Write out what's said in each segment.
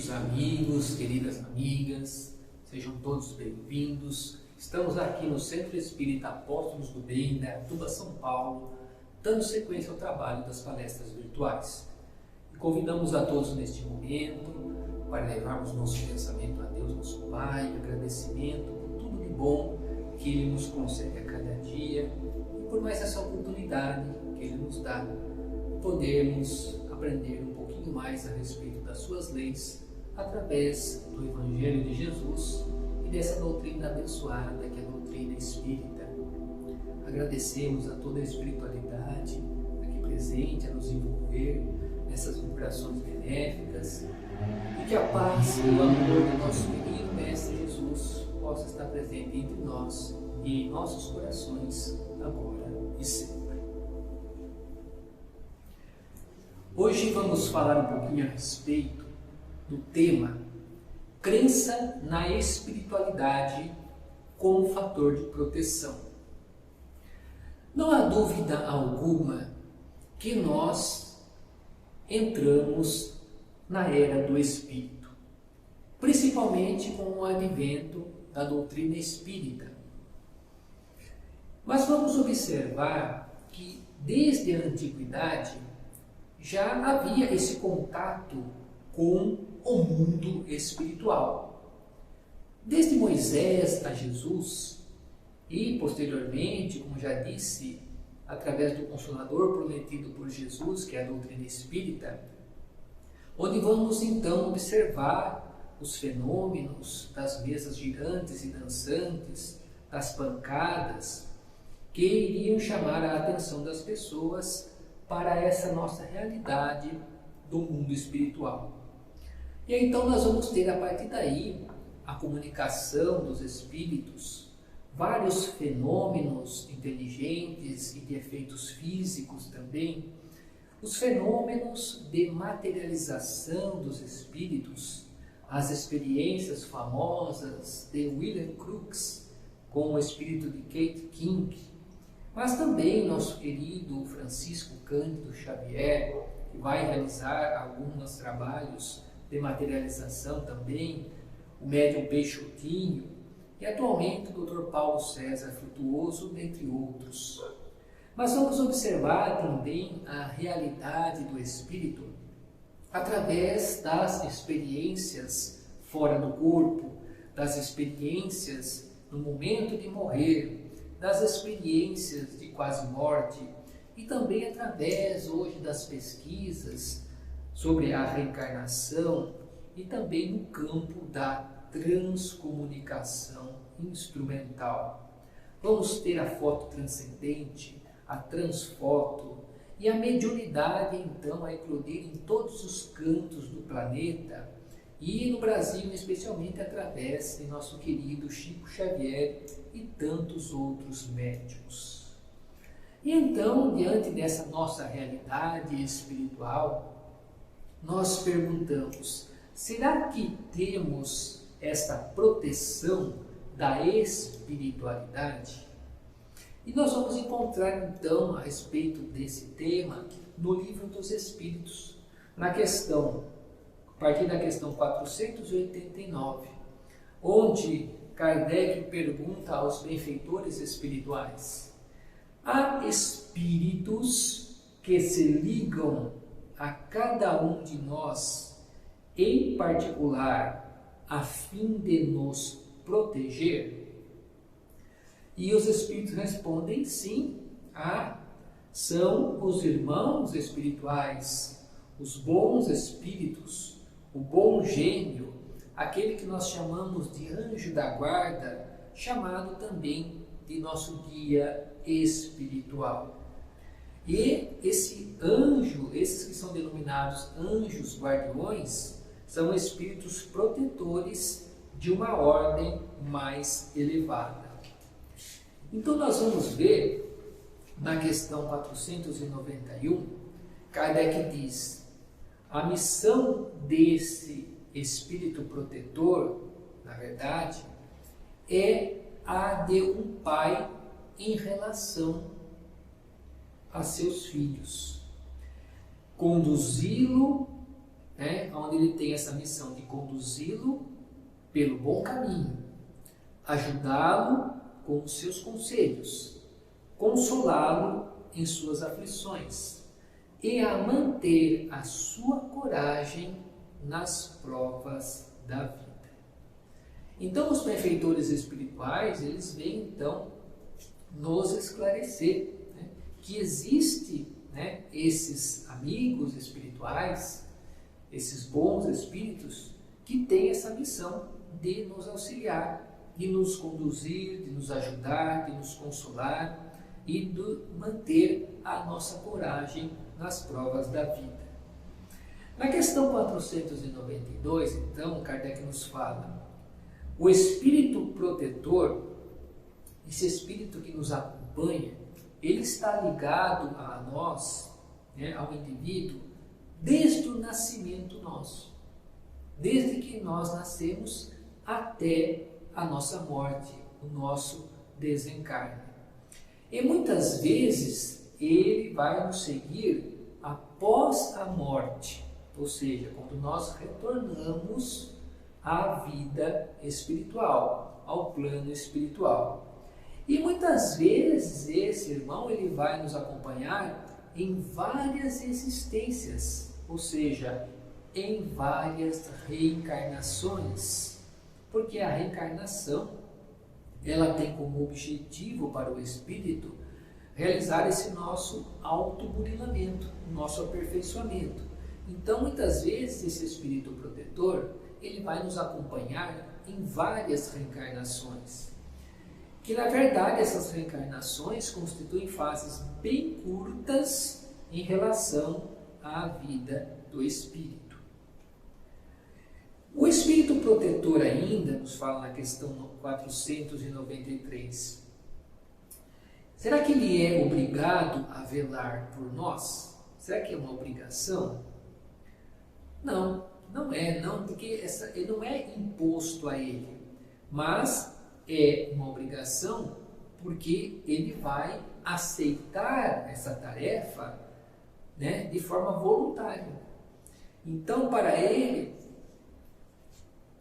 Queridos amigos, queridas amigas, sejam todos bem-vindos. Estamos aqui no Centro Espírita Apóstolos do Bem, da Aratuba, São Paulo, dando sequência ao trabalho das palestras virtuais. E convidamos a todos neste momento para levarmos nosso pensamento a Deus, nosso Pai, agradecimento por tudo de bom que Ele nos concede a cada dia e por mais essa oportunidade que Ele nos dá de podermos aprender um pouquinho mais a respeito das suas leis através do Evangelho de Jesus e dessa doutrina abençoada que é a doutrina espírita. Agradecemos a toda a espiritualidade aqui presente a nos envolver nessas vibrações benéficas e que a paz e o amor do nosso querido Mestre Jesus possa estar presente entre nós e em nossos corações agora e sempre. Hoje vamos falar um pouquinho a respeito do tema crença na espiritualidade como fator de proteção. Não há dúvida alguma que nós entramos na era do Espírito, principalmente com o advento da doutrina espírita. Mas vamos observar que desde a antiguidade já havia esse contato com o mundo espiritual. Desde Moisés a Jesus e posteriormente, como já disse, através do Consolador prometido por Jesus, que é a doutrina espírita, onde vamos então observar os fenômenos das mesas girantes e dançantes, das pancadas, que iriam chamar a atenção das pessoas para essa nossa realidade do mundo espiritual. E então nós vamos ter a partir daí a comunicação dos espíritos, vários fenômenos inteligentes e de efeitos físicos também, os fenômenos de materialização dos espíritos, as experiências famosas de William Crookes com o espírito de Kate King, mas também nosso querido Francisco Cândido Xavier, que vai realizar alguns trabalhos de materialização também, o médium Peixotinho e atualmente o Dr. Paulo César Frutuoso, dentre outros. Mas vamos observar também a realidade do espírito através das experiências fora do corpo, das experiências no momento de morrer, das experiências de quase morte e também através hoje das pesquisas sobre a reencarnação e também no campo da transcomunicação instrumental. Vamos ter a foto transcendente, a transfoto e a mediunidade então a eclodir em todos os cantos do planeta e no Brasil especialmente através de nosso querido Chico Xavier e tantos outros médiuns. E então, diante dessa nossa realidade espiritual, nós perguntamos, será que temos esta proteção da espiritualidade? E nós vamos encontrar então a respeito desse tema no Livro dos Espíritos, a partir da questão 489, onde Kardec pergunta aos benfeitores espirituais: há espíritos que se ligam a cada um de nós, em particular, a fim de nos proteger? E os espíritos respondem sim, são os irmãos espirituais, os bons espíritos, o bom gênio, aquele que nós chamamos de anjo da guarda, chamado também de nosso guia espiritual. E esse anjo, esses que são denominados anjos guardiões, são espíritos protetores de uma ordem mais elevada. Então nós vamos ver na questão 491, Kardec diz: a missão desse espírito protetor, na verdade, é a de um pai em relação a seus filhos. Conduzi-lo né, onde ele tem essa missão de conduzi-lo pelo bom caminho, ajudá-lo com os seus conselhos, consolá-lo em suas aflições e a manter a sua coragem nas provas da vida. Então, os benfeitores espirituais, eles vêm então nos esclarecer, né, que existe, né, esses amigos espirituais, esses bons espíritos que têm essa missão de nos auxiliar, de nos conduzir, de nos ajudar, de nos consolar e de manter a nossa coragem nas provas da vida. Na questão 492, então, Kardec nos fala: o espírito protetor, esse espírito que nos acompanha, ele está ligado a nós, né, ao indivíduo, desde o nascimento nosso. Desde que nós nascemos até a nossa morte, o nosso desencarne. E muitas vezes ele vai nos seguir após a morte, ou seja, quando nós retornamos à vida espiritual, ao plano espiritual. E muitas vezes esse irmão ele vai nos acompanhar em várias existências, ou seja, em várias reencarnações, porque a reencarnação ela tem como objetivo para o espírito realizar esse nosso autoburilamento, o nosso aperfeiçoamento. Então, muitas vezes esse espírito protetor ele vai nos acompanhar em várias reencarnações, que na verdade essas reencarnações constituem fases bem curtas em relação à vida do espírito. O espírito protetor ainda, nos fala na questão 493, será que ele é obrigado a velar por nós? Será que é uma obrigação? Não, não é, não, porque ele não é imposto a ele, mas é uma obrigação porque ele vai aceitar essa tarefa, né, de forma voluntária. Então, para ele,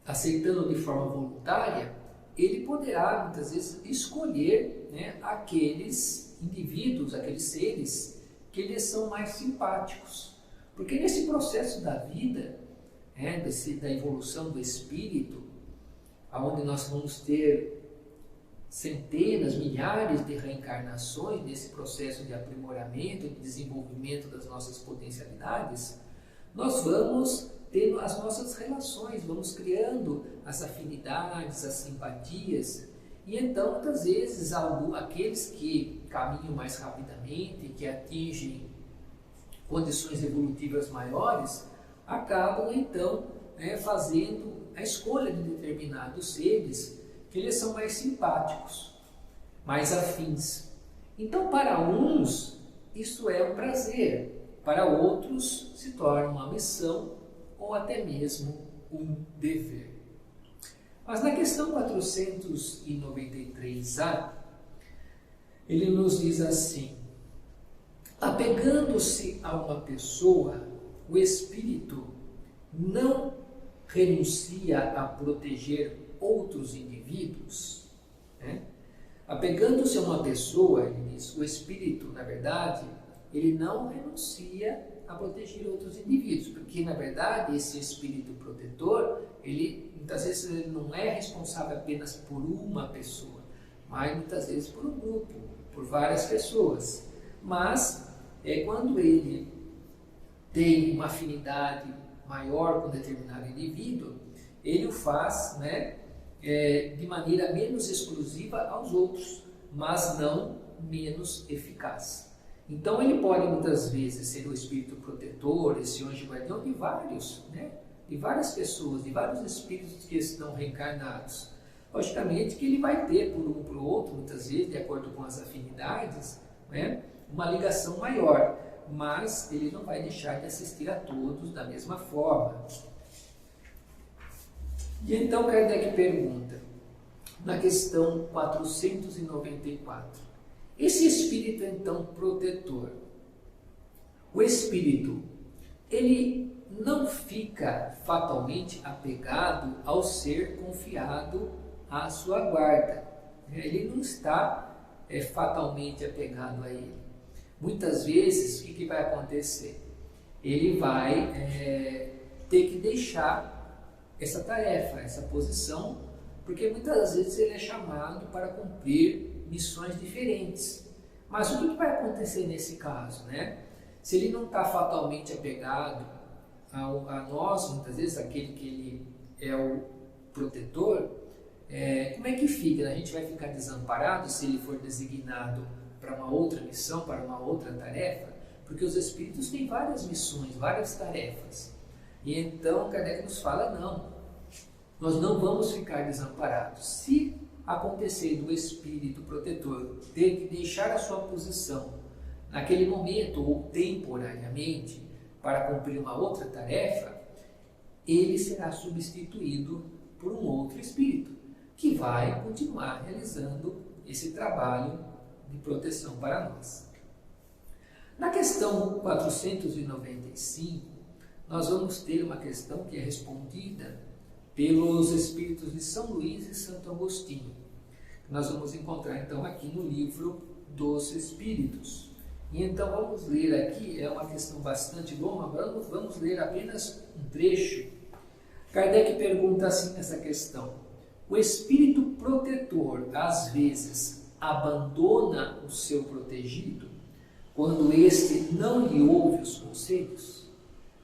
aceitando de forma voluntária, ele poderá muitas vezes escolher, né, aqueles indivíduos, aqueles seres que lhes são mais simpáticos. Porque nesse processo da vida, né, da evolução do espírito, onde nós vamos ter centenas, milhares de reencarnações nesse processo de aprimoramento, de desenvolvimento das nossas potencialidades, nós vamos tendo as nossas relações, vamos criando as afinidades, as simpatias, e então muitas vezes aqueles que caminham mais rapidamente, que atingem condições evolutivas maiores, acabam então, né, fazendo a escolha de determinados seres que eles são mais simpáticos, mais afins. Então, para uns, isso é um prazer, para outros se torna uma missão ou até mesmo um dever. Mas na questão 493A, ele nos diz assim: apegando-se a uma pessoa, o espírito não renuncia a proteger outros indivíduos, né? Apegando-se a uma pessoa, ele diz, o espírito, na verdade, ele não renuncia a proteger outros indivíduos, porque, na verdade, esse espírito protetor, ele, muitas vezes, ele não é responsável apenas por uma pessoa, mas, muitas vezes, por um grupo, por várias pessoas. Mas, quando ele tem uma afinidade maior com determinado indivíduo, ele o faz, né, de maneira menos exclusiva aos outros, mas não menos eficaz. Então ele pode muitas vezes ser o espírito protetor, esse anjo guardião de vários, né, de várias pessoas, de vários espíritos que estão reencarnados. Logicamente que ele vai ter por um para o outro, muitas vezes, de acordo com as afinidades, né, uma ligação maior, mas ele não vai deixar de assistir a todos da mesma forma. E então Kardec pergunta, na questão 494, esse espírito então protetor, o espírito, ele não fica fatalmente apegado ao ser confiado à sua guarda. Ele não está fatalmente apegado a ele. Muitas vezes, o que vai acontecer? Ele vai ter que deixar essa tarefa, essa posição, porque muitas vezes ele é chamado para cumprir missões diferentes. Mas o que vai acontecer nesse caso, né? Se ele não está fatalmente apegado a nós, muitas vezes, aquele que ele é o protetor, como é que fica? A gente vai ficar desamparado se ele for designado para uma outra missão, para uma outra tarefa? Porque os Espíritos têm várias missões, várias tarefas. E então Kardec nos fala, não, nós não vamos ficar desamparados. Se acontecer do Espírito protetor ter que deixar a sua posição naquele momento ou temporariamente para cumprir uma outra tarefa, ele será substituído por um outro Espírito, que vai continuar realizando esse trabalho de proteção para nós. Na questão 495, nós vamos ter uma questão que é respondida pelos Espíritos de São Luís e Santo Agostinho. Nós vamos encontrar então aqui no livro dos Espíritos. E então vamos ler aqui, é uma questão bastante longa, agora vamos ler apenas um trecho. Kardec pergunta assim nessa questão: o Espírito protetor, às vezes, abandona o seu protegido quando este não lhe ouve os conselhos?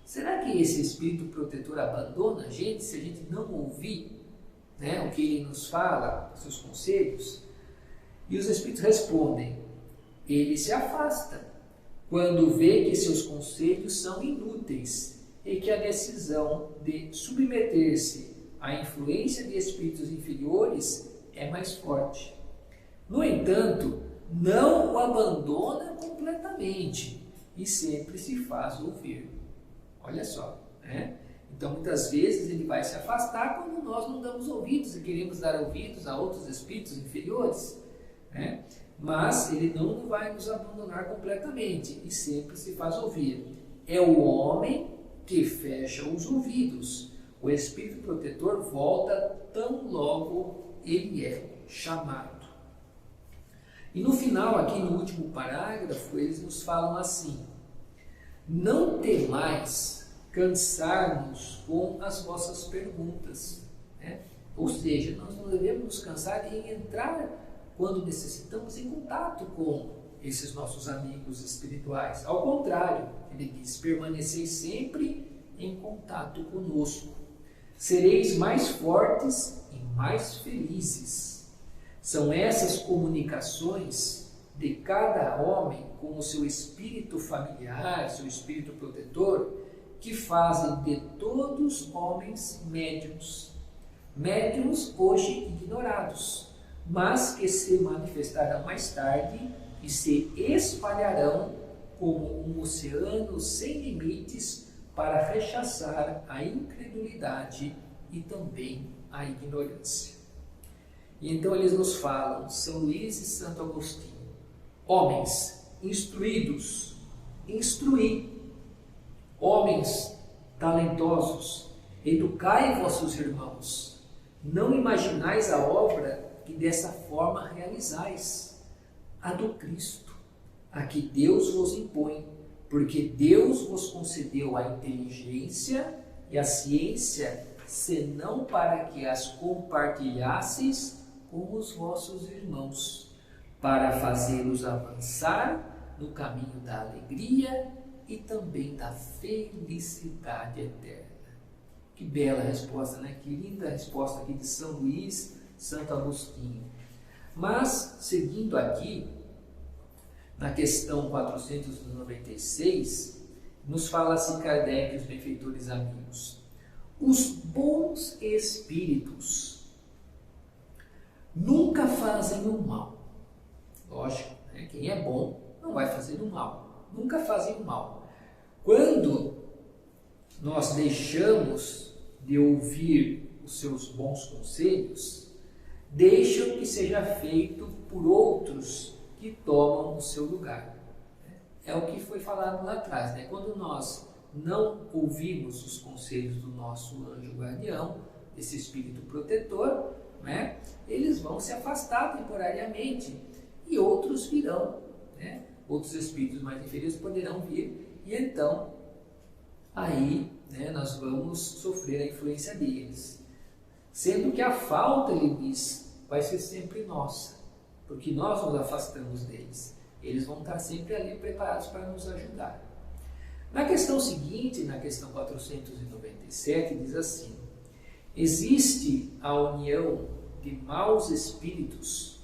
Será que esse Espírito protetor abandona a gente se a gente não ouvir, né, o que ele nos fala, seus conselhos? E os Espíritos respondem: ele se afasta quando vê que seus conselhos são inúteis e que a decisão de submeter-se à influência de espíritos inferiores é mais forte. No entanto, não o abandona completamente e sempre se faz ouvir. Olha só, né? Então muitas vezes ele vai se afastar quando nós não damos ouvidos e queremos dar ouvidos a outros espíritos inferiores, né? Mas ele não vai nos abandonar completamente e sempre se faz ouvir. É o homem que fecha os ouvidos. O Espírito protetor volta tão logo ele é chamado. E no final, aqui no último parágrafo, eles nos falam assim: não temais cansar-nos com as vossas perguntas, né? Ou seja, nós não devemos nos cansar de entrar quando necessitamos em contato com esses nossos amigos espirituais. Ao contrário, ele diz: permaneceis sempre em contato conosco. Sereis mais fortes e mais felizes. São essas comunicações de cada homem com o seu espírito familiar, seu espírito protetor, que fazem de todos homens médiuns. Médiuns hoje ignorados, mas que se manifestarão mais tarde e se espalharão como um oceano sem limites para rechaçar a incredulidade e também a ignorância. E então eles nos falam, São Luís e Santo Agostinho: homens instruídos, instruí. Homens talentosos, educai vossos irmãos. Não imaginais a obra que dessa forma realizais, a do Cristo, a que Deus vos impõe, porque Deus vos concedeu a inteligência e a ciência, senão para que as compartilhasseis com os vossos irmãos, para fazê-los avançar no caminho da alegria e também da felicidade eterna. Que bela resposta, né? Que linda resposta aqui de São Luís, Santo Agostinho. Mas, seguindo aqui, na questão 496, nos fala assim Kardec e os benfeitores amigos: os bons espíritos nunca fazem o mal. Lógico, né? Quem é bom não vai fazer o mal, nunca fazem o mal. Quando nós deixamos de ouvir os seus bons conselhos, deixam que seja feito por outros que tomam o seu lugar. É o que foi falado lá atrás, né? Quando nós não ouvirmos os conselhos do nosso anjo guardião, esse espírito protetor, né, eles vão se afastar temporariamente e outros virão, né, outros espíritos mais inferiores poderão vir e então aí, né, nós vamos sofrer a influência deles. Sendo que a falta, ele diz, vai ser sempre nossa, porque nós nos afastamos deles. Eles vão estar sempre ali preparados para nos ajudar. Na questão seguinte, na questão 497, diz assim: existe a união de maus espíritos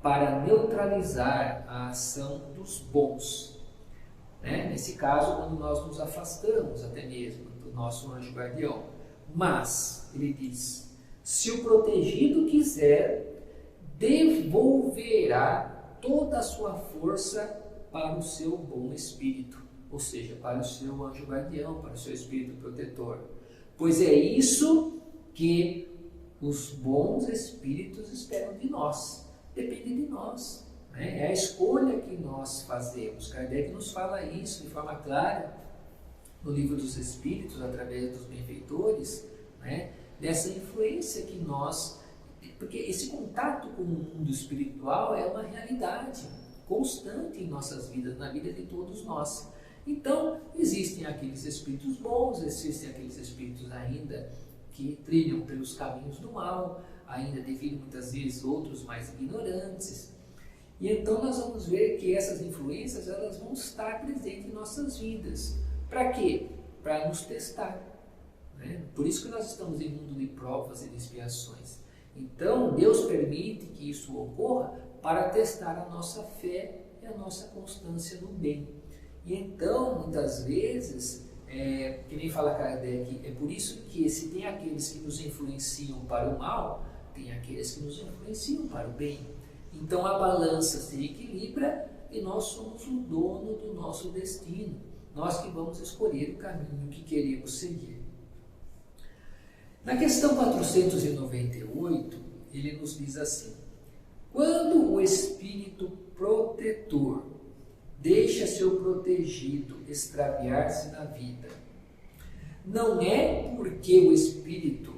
para neutralizar a ação dos bons. Né? Nesse caso, quando nós nos afastamos até mesmo do nosso anjo guardião. Mas, ele diz, se o protegido quiser, devolverá toda a sua força para o seu bom espírito, ou seja, para o seu anjo guardião, para o seu espírito protetor. Pois é isso que os bons espíritos esperam de nós. Depende de nós. Né? É a escolha que nós fazemos. Kardec nos fala isso de forma clara no Livro dos Espíritos, através dos benfeitores, né? Dessa influência que nós... Porque esse contato com o mundo espiritual é uma realidade constante em nossas vidas, na vida de todos nós. Então, existem aqueles espíritos bons, existem aqueles espíritos ainda que trilham pelos caminhos do mal, ainda devido muitas vezes outros mais ignorantes. E então nós vamos ver que essas influências elas vão estar presentes em nossas vidas. Para quê? Para nos testar. Né? Por isso que nós estamos em mundo de provas e de expiações. Então, Deus permite que isso ocorra para testar a nossa fé e a nossa constância no bem. E então, muitas vezes, que nem fala Kardec, é por isso que se tem aqueles que nos influenciam para o mal, tem aqueles que nos influenciam para o bem. Então, a balança se equilibra e nós somos o dono do nosso destino. Nós que vamos escolher o caminho que queremos seguir. Na questão 498, ele nos diz assim: quando o espírito protetor deixa seu protegido extraviar-se na vida, não é porque o espírito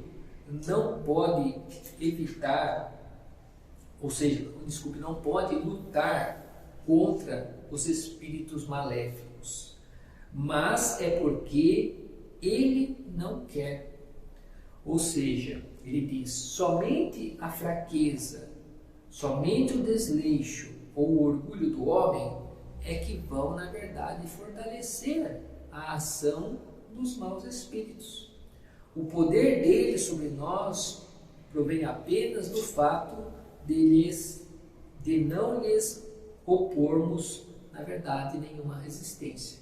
não pode evitar, ou seja, não pode lutar contra os espíritos maléficos, mas é porque ele não quer. Ou seja, ele diz, somente a fraqueza, somente o desleixo ou o orgulho do homem é que vão, na verdade, fortalecer a ação dos maus espíritos. O poder deles sobre nós provém apenas do fato de não lhes opormos, na verdade, nenhuma resistência.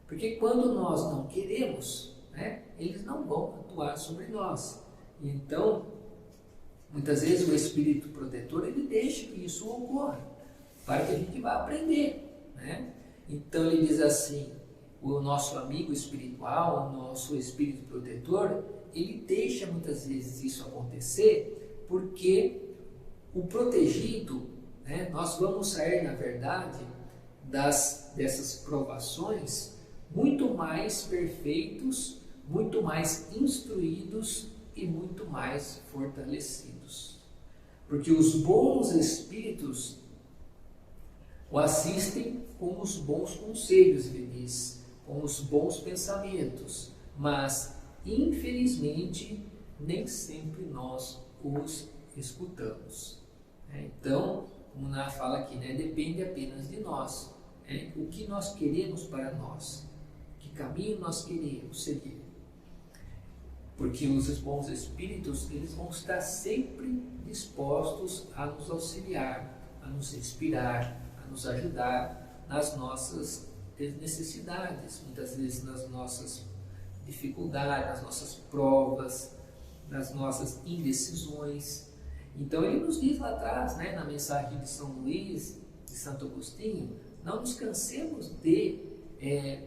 Porque quando nós não queremos, né, eles não vão atuar sobre nós. Então, muitas vezes o espírito protetor ele deixa que isso ocorra, para que a gente vá aprender. Né? Então ele diz assim, o nosso amigo espiritual, o nosso espírito protetor, ele deixa muitas vezes isso acontecer, porque o protegido, né, nós vamos sair, na verdade, dessas provações muito mais perfeitos, muito mais instruídos e muito mais fortalecidos. Porque os bons espíritos o assistem com os bons conselhos, ele diz, com os bons pensamentos, mas, infelizmente, nem sempre nós os escutamos. Então, como Ná fala aqui, né, depende apenas de nós, o que nós queremos para nós, que caminho nós queremos seguir. Porque os bons espíritos, eles vão estar sempre dispostos a nos auxiliar, a nos inspirar, a nos ajudar nas nossas necessidades, muitas vezes nas nossas dificuldades, nas nossas provas, nas nossas indecisões. Então ele nos diz lá atrás, né, na mensagem de São Luís, de Santo Agostinho, não nos cansemos de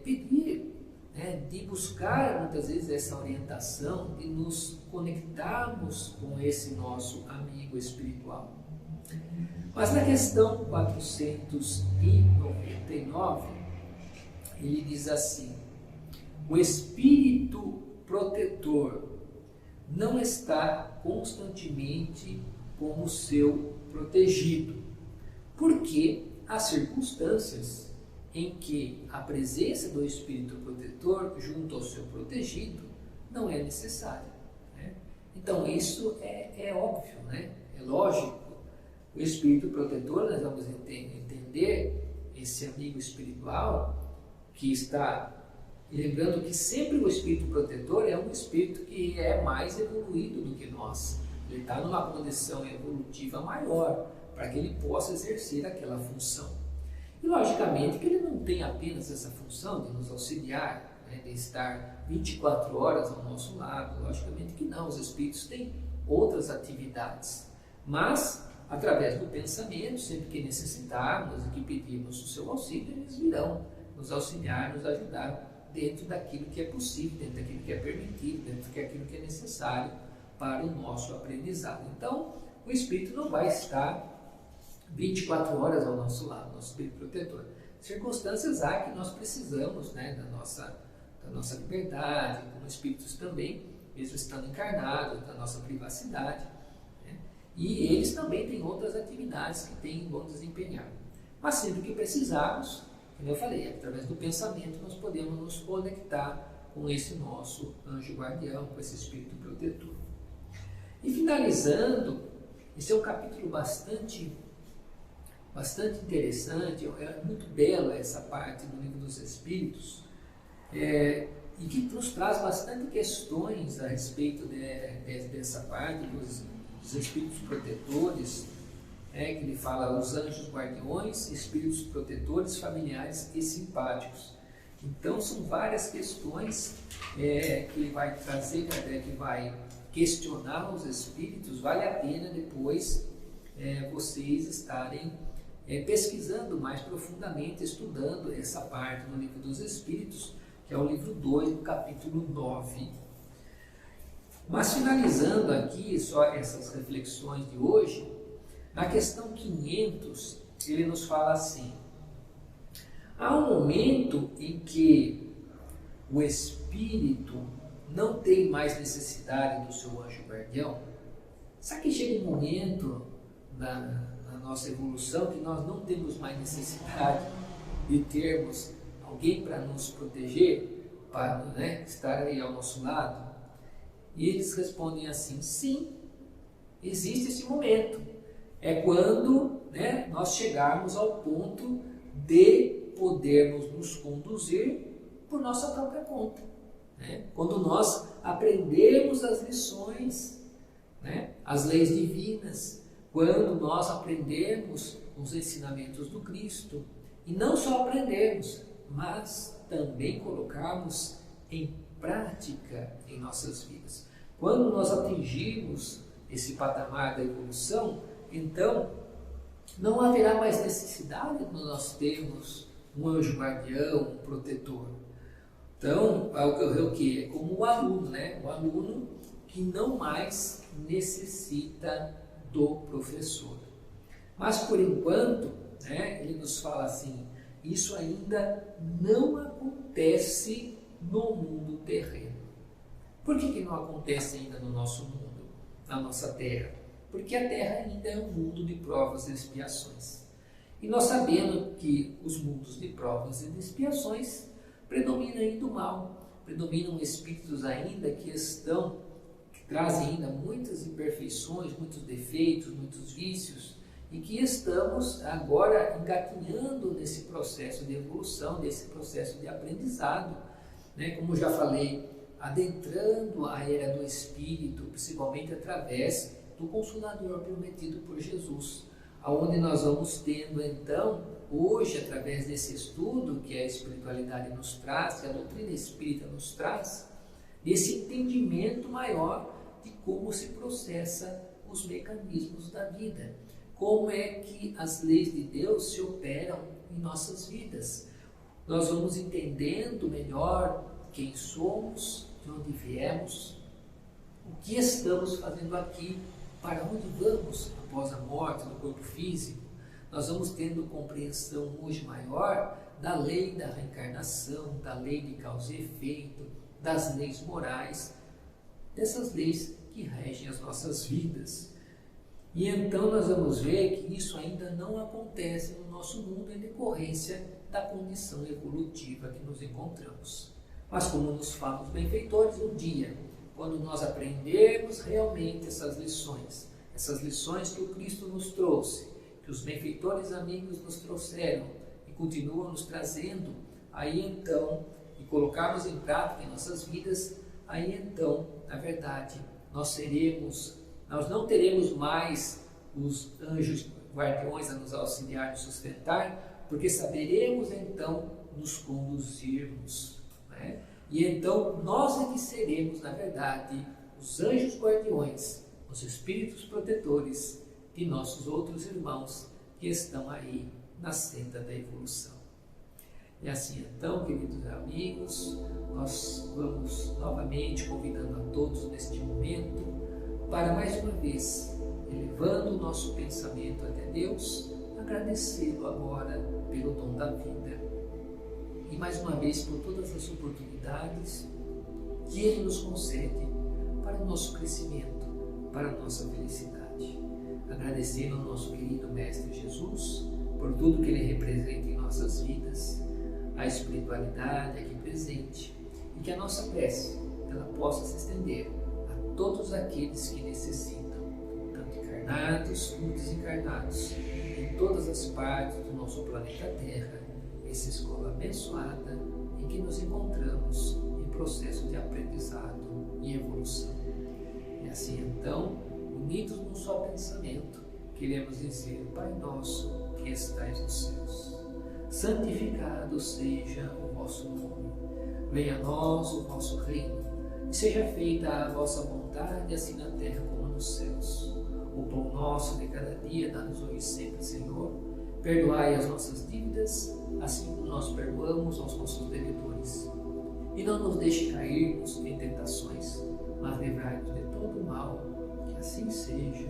pedir, né, de buscar muitas vezes essa orientação, de nos conectarmos com esse nosso amigo espiritual. Mas na questão 499, ele diz assim: o espírito protetor não está constantemente com o seu protegido, porque há circunstâncias em que a presença do espírito protetor junto ao seu protegido não é necessária, né? Então isso é óbvio, né? É lógico. O espírito protetor, nós vamos entender esse amigo espiritual que está... Lembrando que sempre o espírito protetor é um espírito que é mais evoluído do que nós. Ele está numa condição evolutiva maior para que ele possa exercer aquela função. E logicamente que ele não tem apenas essa função de nos auxiliar, né, de estar 24 horas ao nosso lado. Logicamente que não, os espíritos têm outras atividades. Mas, através do pensamento, sempre que necessitarmos e que pedirmos o seu auxílio, eles virão nos auxiliar, nos ajudar dentro daquilo que é possível, dentro daquilo que é permitido, dentro daquilo que é necessário para o nosso aprendizado. Então, o Espírito não vai estar 24 horas ao nosso lado, nosso Espírito protetor. Circunstâncias há que nós precisamos, né, da nossa liberdade, como espíritos também, mesmo estando encarnados, da nossa privacidade, né? E eles também têm outras atividades que vão desempenhar. Mas sempre que precisarmos, como eu falei, através do pensamento nós podemos nos conectar com esse nosso anjo guardião, com esse espírito protetor. E finalizando, esse é um capítulo bastante interessante, é muito belo essa parte do Livro dos Espíritos, e que nos traz bastante questões a respeito dessa parte dos espíritos protetores, que ele fala os anjos guardiões, espíritos protetores, familiares e simpáticos. Então são várias questões que ele vai trazer, que vai questionar os espíritos. Vale a pena depois vocês estarem pesquisando mais profundamente, estudando essa parte do Livro dos Espíritos, que é o livro 2, do capítulo 9. Mas finalizando aqui só essas reflexões de hoje, na questão 500, ele nos fala assim: há um momento em que o espírito não tem mais necessidade do seu anjo guardião. Sabe que chega um momento na nossa evolução que nós não temos mais necessidade de termos alguém para nos proteger, para, né, estar aí ao nosso lado? E eles respondem assim: sim, existe esse momento. É quando, né, nós chegarmos ao ponto de podermos nos conduzir por nossa própria conta, né? Quando nós aprendemos as lições, né, as leis divinas, quando nós aprendemos os ensinamentos do Cristo, e não só aprendemos, mas também colocarmos em prática em nossas vidas. Quando nós atingirmos esse patamar da evolução, então não haverá mais necessidade de nós termos um anjo guardião, um protetor. Então, vai ocorrer o quê? É como o aluno, né? O aluno que não mais necessita do professor. Mas, por enquanto, né, ele nos fala assim: isso ainda não acontece no mundo terreno. Por que não acontece ainda no nosso mundo, na nossa Terra? Porque a Terra ainda é um mundo de provas e expiações. E nós sabemos que os mundos de provas e de expiações predominam ainda o mal, predominam espíritos ainda que trazem ainda muitas imperfeições, muitos defeitos, muitos vícios, e que estamos agora engatinhando nesse processo de evolução, nesse processo de aprendizado, né? Como já falei, adentrando a era do Espírito, principalmente através do Consolador prometido por Jesus, aonde nós vamos tendo então, hoje, através desse estudo que a espiritualidade nos traz, que a doutrina espírita nos traz, esse entendimento maior de como se processa os mecanismos da vida, como é que as leis de Deus se operam em nossas vidas. Nós vamos entendendo melhor quem somos, de onde viemos, o que estamos fazendo aqui, para onde vamos após a morte do corpo físico. Nós vamos tendo compreensão hoje maior da lei da reencarnação, da lei de causa e efeito, das leis morais, dessas leis que regem as nossas vidas. E então nós vamos ver que isso ainda não acontece no nosso mundo em decorrência da condição evolutiva que nos encontramos. Mas como nos falam os benfeitores, um dia, quando nós aprendermos realmente essas lições que o Cristo nos trouxe, que os benfeitores amigos nos trouxeram e continuam nos trazendo, aí então, e colocarmos em prática em nossas vidas, aí então, na verdade, nós não teremos mais os anjos guardiões a nos auxiliar, nos sustentar, porque saberemos então nos conduzirmos, né? E então nós é que seremos, na verdade, os anjos guardiões, os espíritos protetores de nossos outros irmãos que estão aí na senda da evolução. E assim então, queridos amigos, nós vamos novamente convidando a todos neste momento para mais uma vez, elevando o nosso pensamento até Deus, agradecê-lo agora pelo dom da vida. E mais uma vez por todas as oportunidades que Ele nos concede para o nosso crescimento, para a nossa felicidade. Agradecendo ao nosso querido Mestre Jesus por tudo que Ele representa em nossas vidas, a espiritualidade aqui presente, e que a nossa prece ela possa se estender a todos aqueles que necessitam, tanto encarnados como desencarnados, em todas as partes do nosso planeta Terra, essa escola abençoada em que nos encontramos em processo de aprendizado e evolução. E assim então, unidos num só pensamento, queremos dizer: Pai nosso que estais nos céus, santificado seja o vosso nome. Venha a nós o vosso reino, e seja feita a vossa vontade, assim na terra como nos céus. O pão nosso de cada dia dá-nos hoje sempre, Senhor. Perdoai as nossas dívidas, assim como nós perdoamos aos nossos devedores. E não nos deixe cairmos em tentações, mas livrai-nos de todo o mal. Que assim seja.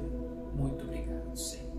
Muito obrigado, Senhor.